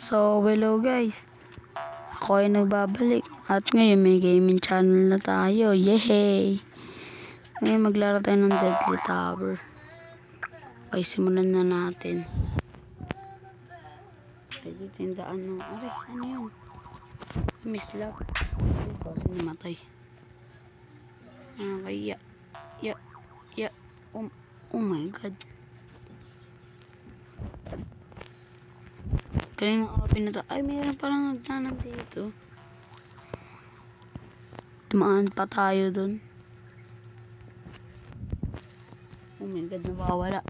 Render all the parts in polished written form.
So, hello guys. Ako ay nagbabalik. At ngayon may gaming channel na tayo. Yehey! Ngayon maglaro tayo ng Deadly Tower. Okay, simulan na natin. Ay, dito yung daan mo. Aray, ano yun? Mislap. Ay, kasi namatay. Okay, ya. Oh my god. Galing ng open na to. Ay, mayroon parang nagtanag dito. Tumaan pa tayo dun. Oh my god, nawawala.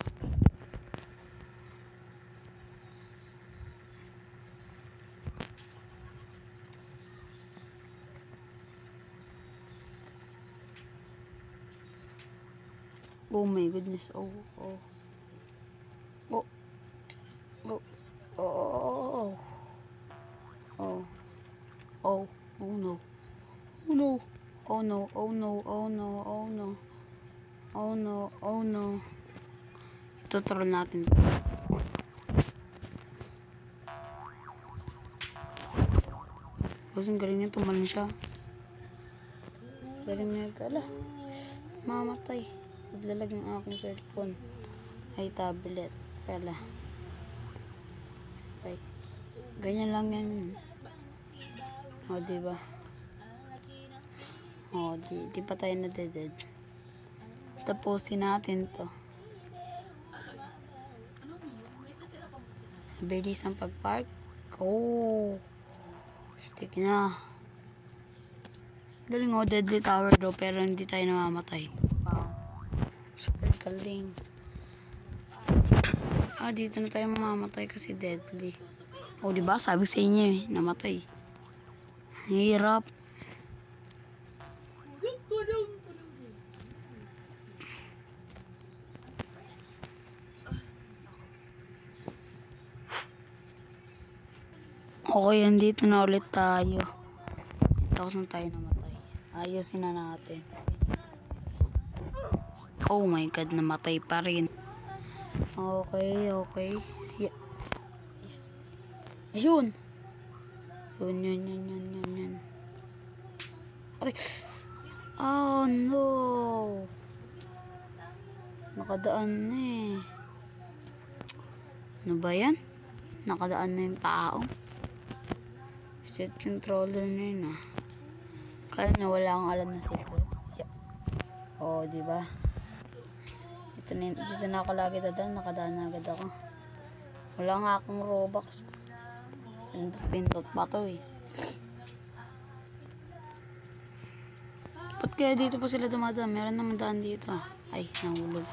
Oh my goodness. Oh no. Ito-troll natin. Kasi galing niya, tumalon siya. Galing niya, ala, mamatay. Naglalag ng aking cellphone. Ay, tablet. Pala. Okay. Ganyan lang yan. O, diba? O, di pa tayo na-dead. Tapusin natin to. Bilis ang pag-park. Oh. Tik na. Galing o, Deadly Tower daw, pero hindi tayo namamatay. Wow. Super galing. Dito na tayo mamamatay kasi deadly. O, diba? Sabi sa inyo eh, namatay. Hirap. Okay, andito na ulit tayo. Tapos na tayo namatay. Ayusin na natin. Oh my god, namatay pa rin. Okay. Ayun. Yun. Aray. Oh no. Nakadaan na eh. Ano ba yan? Nakadaan na yung tao. Set controller na yun ah. Kala na wala akong alam na secret. Oh, diba? Dito na ako lagi dadaan. Nakadaan na agad ako. Wala nga akong Robux. Pintot pa to eh. Ba't kaya dito pa sila dumadaan? Meron naman daan dito. Ay, nahulog.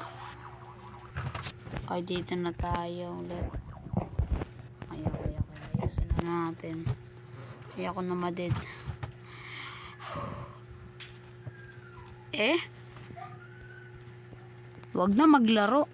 Ay, dito na tayo ulit. Ay. Ayusin na natin. Ay, ako na maded. Wag na maglaro.